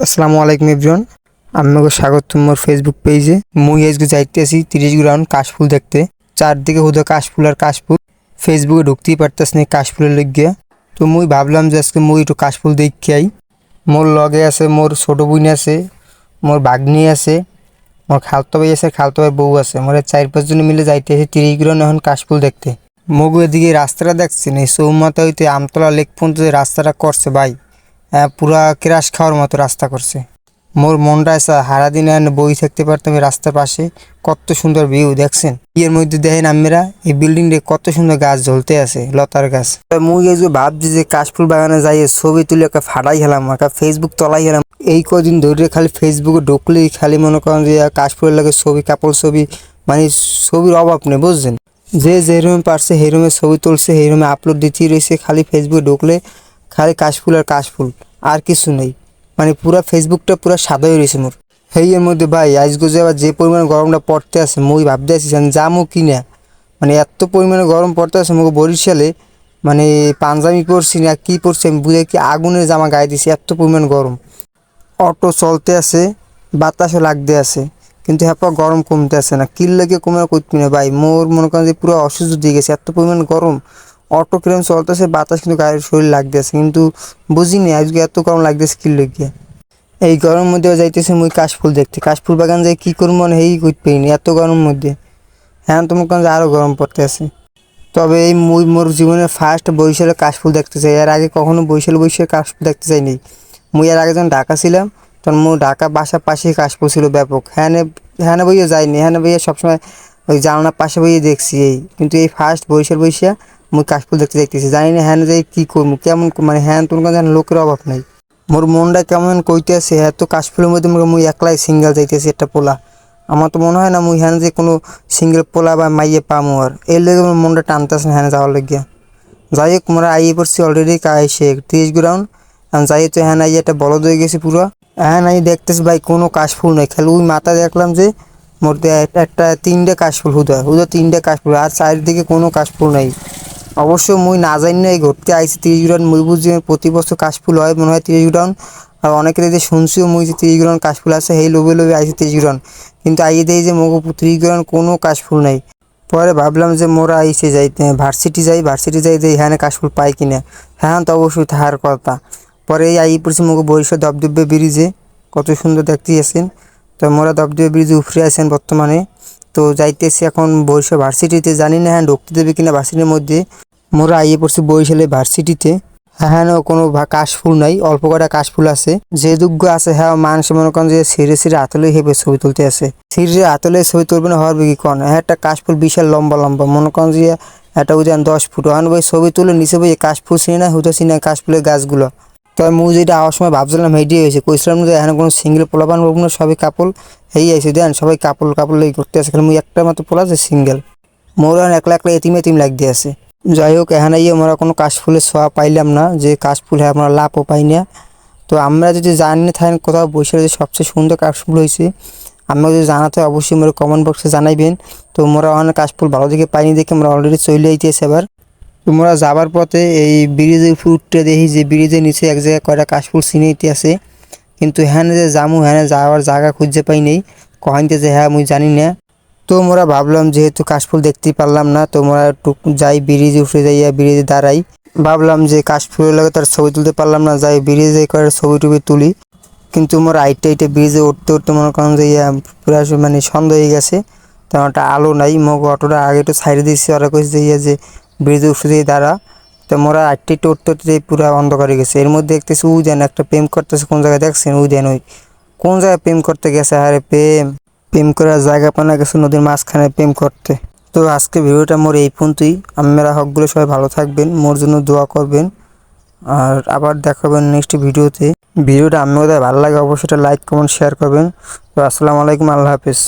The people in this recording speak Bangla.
আসসালামু আলাইকুম এভরিওয়ান। আপনাকে স্বাগত মোর ফেসবুক পেজে। মুই আজকে যাইতেছি 30 গ্রাউন্ড কাশফুল দেখতে। চারদিকে হুদা কাশফুল আর কাশফুল। ফেসবুকে ঢুকতেই পারতেছি না কাশফুলের লাগিয়া। তো মুই ভাবলাম যে আজকে মুই একটু কাশফুল দেখি আই। মোর লগে আছে মোর ছোট বোন আছে, মোর ভাগ্নি আছে, মোর খালতো ভাই আছে, খালতো ভাই বউ আছে। মোর 4-5 জন মিলে যাইতেছি 30 গ্রাউন্ড এখন কাশফুল দেখতে। মগু এদিকে রাস্তাটা দেখছেন, এই চৌমাথা হইতে আমতলা লেক পর্যন্ত যে রাস্তাটা করছে ভাই, পুরা ক্রাশ খাওয়ার মতো রাস্তা করছে। মোর মনটা এসা সারাদিন বই থাকতে পারতাম এই রাস্তার পাশে। কত সুন্দর ভিউ দেখছেন। এর মধ্যে দেখেন আমরা এই বিল্ডিং রে কত সুন্দর গাছ ঝলতে আছে, লতার গাছ। মুই এই যে ভাবছি যে কাশফুল বাগানে যাই ছবি তুলে একটা ফাটাই হেলাম, একটা ফেসবুক তলাই হেলাম। এই কদিন ধরে খালি ফেসবুকে ঢুকলেই খালি মনে করেন যে কাশফুলের লাগে ছবি, কাপড় ছবি, মানে ছবির অভাব নেই বুঝছেন। যে রুমে পারছে সেই রুমে ছবি তুলছে, সেই রুমে আপলোড দিতেই রয়েছে। খালি ফেসবুকে ঢুকলে খালি কাশফুল আর কাশফুল, আর কিছু নেই। মানে পুরা ফেসবুকটা পুরা সাদা হয়ে রয়েছে মোর। সেই এর মধ্যে ভাই আজকে যে আবার যে পরিমাণে গরমটা পড়তে আছে, মুই ভাবতে আছি যামু কি না। মানে এত পরিমাণে গরম পড়তে আছে মুখ বরিশালে, মানে পাঞ্জাবি পরছি না কি পরছি আমি বুঝে কি আগুনের জামা গায়ে দিছি, এত পরিমাণ গরম। অটো চলতে আছে, বাতাসও লাগতে আছে, কিন্তু হ্যাঁ গরম কমতে আছে না। কিল লাগে কমে করতে না ভাই, মোর মনে করেন যে পুরো অসহ্য দিয়ে গেছে, এত পরিমাণ গরম। অটো কিরম চলতেছে, বাতাস কিন্তু গায়ের শরীর লাগতেছে, কিন্তু বুঝিনি আজকে এত গরম লাগতেছে কি লেগে। এই গরমের মধ্যে যাইতেছে মুই কাশফুল দেখতে। কাশফুল বাগান যাই কি করবো মানে এই করতে পারিনি এত গরমের মধ্যে। হ্যাঁ তোমার কারণ আরও গরম পড়তে আছে। তবে এই মুই মোর জীবনের ফার্স্ট বরিশালে কাশফুল দেখতে চাই। এর আগে কখনো বরিশালে কাশফুল দেখতে চাইনি। মুই এর আগে যখন ঢাকা ছিলাম তখন মোর ঢাকা বাসার পাশেই কাশফুল ছিল ব্যাপক। হ্যাঁ বইয়ে যাইনি, হ্যাঁ বইয়ে সবসময় ওই জানলার পাশে বইয়ে দেখছি। এই কিন্তু এই ফার্স্ট বরিশাল মুই কাশফুল দেখতে যাইতেছি। জানি না হ্যাঁ যাই কী করবো, কেমন মানে হ্যাঁ তোমার কাছে লোকের অভাব নাই। মোর মনটা কেমন কইতে আছে, এত কাশফুলের মধ্যে মুই একলাই সিঙ্গেল যাইতেছি একটা পোলা। আমার তো মনে হয় না মুই হ্যাঁ যে কোনো সিঙ্গেল পোলা বা মাইয়ে পামো। আর এর লেগে আমার মনটা টানতেছে না হ্যাঁ যাওয়ার লাগিয়া। যাই হোক মোরা আইয়ে পড়ছি অলরেডি সে 30 গ্রাউন্ড। যাই তো হ্যাঁ আইয়ে একটা বলদ হয়ে গেছি পুরো। হ্যাঁ নাই দেখতেছি ভাই কোনো কাশফুল নাই, খালি ওই মাথা দেখলাম যে মোর একটা 3টে কাশফুল, হুদা 3টে কাশফুল, আর চারিদিকে কোনো কাশফুল নাই। অবশ্য মুই না জানি না এই ঘুরতে আইসি 30 গ্রাউন্ড। মুই বুঝছি প্রতি বছর কাশফুল হয় মনে হয় 30 গ্রাউন্ড। আর অনেকের যে শুনছিও মুই যে 30 গ্রাউন্ড কাশফুল আছে, সেই লোভে আইসি 30 গ্রাউন্ড। কিন্তু আইয়ে দেই যে মগো 30 গ্রাউন্ড কোনো কাশফুল নাই। পরে ভাবলাম যে মোরা আইসে যাইতে ভার্সিটি যাই যে এখানে কাশফুল পাই কিনা। হ্যাঁ তো অবশ্যই তাহার কথা। পরে এই আই পড়ছি মগো বরিশাল দপদপে ব্রিজে, কত সুন্দর দেখতে আছেন। তো মোরা দপদপে ব্রিজে উফরে আছেন বর্তমানে। তো যাইতেছি এখন বরিশাল ভার্সিটিতে, জানি না হ্যাঁ ঢুকতে দেবে কিনা ভার্সিটির মধ্যে। মোরা আইয়ে পড়ছি বরিশালের ভার্সিটিতে। হ্যাঁ কোনো কাশফুল নাই, অল্প কটা কাশফুল আছে। যে যোগ্য আছে হ্যাঁ মানুষ মনে করেন যে সিঁড়ে হাতলে হেবে ছবি তুলতে আছে। সিঁড়ে হাতলে ছবি তুলবে না হওয়ার কি কন। হ্যাঁ একটা কাশফুল বিশাল লম্বা মনে করেন যে একটা উজান 10 ফুট। ওখানে বই ছবি তুলে নিচে বই কাশফুল চিনি না হুতো চিনি কাশফুলের গাছগুলো। তবে মুই যেটা আওয়ার সময় ভাবছিলাম হেঁটে হয়েছে, কইছিলাম যে এখানে কোনো সিঙ্গেল পোলাপান পাবো না, সবাই কাপল। হেই আইসে দেন সবাই কাপল লেগে করতে আছে, খালি মুই একটা মাত্র পোলা যে সিঙ্গেল। মোর একলা এতিম লাগতে আছে। যাই হোক এখানে আমরা কোনো কাশফুলের ছোঁয়া পাইলাম না, যে কাশফুল হ্যাঁ আমরা লাভও পাই না। তো আমরা যদি জানি থাকেন কোথাও বসে যে সবচেয়ে সুন্দর কাশফুল হয়েছে, আমরা যদি জানাতে অবশ্যই মোরা কমেন্ট বক্সে জানাইবেন। তো মোরা ওখানে কাশফুল ভালো দিকে পাইনি দেখে আমরা অলরেডি চলে আইতেছি। এবার তোমরা যাবার পথে এই ব্রিজের ফুটটা দেখি যে ব্রিজের নিচে এক জায়গায় কয়টা কাশফুল চিনাইতে আছে, কিন্তু হ্যাঁ যে যামু হ্যাঁ যাওয়ার জায়গা খুঁজে পাই নেই কহাইতে যে হ্যাঁ মুই জানি না। তো মোরা ভাবলাম যেহেতু কাশফুল দেখতেই পারলাম না, তো মোরা একটু যাই ব্রিজে উঠে যাইয়া ব্রিজে দাঁড়াই। ভাবলাম যে কাশফুলের লাগে তার ছবি তুলতে পারলাম না, যাই ব্রিজে করে ছবি টবি তুলি। কিন্তু মোর আইটে ব্রিজে উঠতে মনে করেন যে পুরা মানে সন্ধ্যা হয়ে গেছে। তেমন একটা আলো নাই। মগ অটোটা আগে একটু সাইডে দিচ্ছি, ওরা কইছে যে ব্রিজে উঠে দিয়ে দাঁড়া। তো মোরা উঠতে পুরা অন্ধকার হয়ে গেছে। এর মধ্যে দেখতেছি ওই দেন একটা প্রেম করতেছে কোন জায়গায় দেখছেন, ওই দেন ওই কোন জায়গায় প্রেম করতে গেছে। আরে প্রেম করার জায়গা পানা গেছে নদীর মাঝখানে প্রেম করতে। তো আজকে ভিডিওটা মোর এই পর্যন্তই। আপনারা হকগুলো সবাই ভালো থাকবেন, মোর জন্য দোয়া করবেন। আর আবার দেখাবেন নেক্সট ভিডিওতে। ভিডিওটা আপনাদের ভালো লাগে অবশ্যই লাইক কমেন্ট শেয়ার করবেন। তো আসসালামু আলাইকুম, আল্লাহ হাফেজ।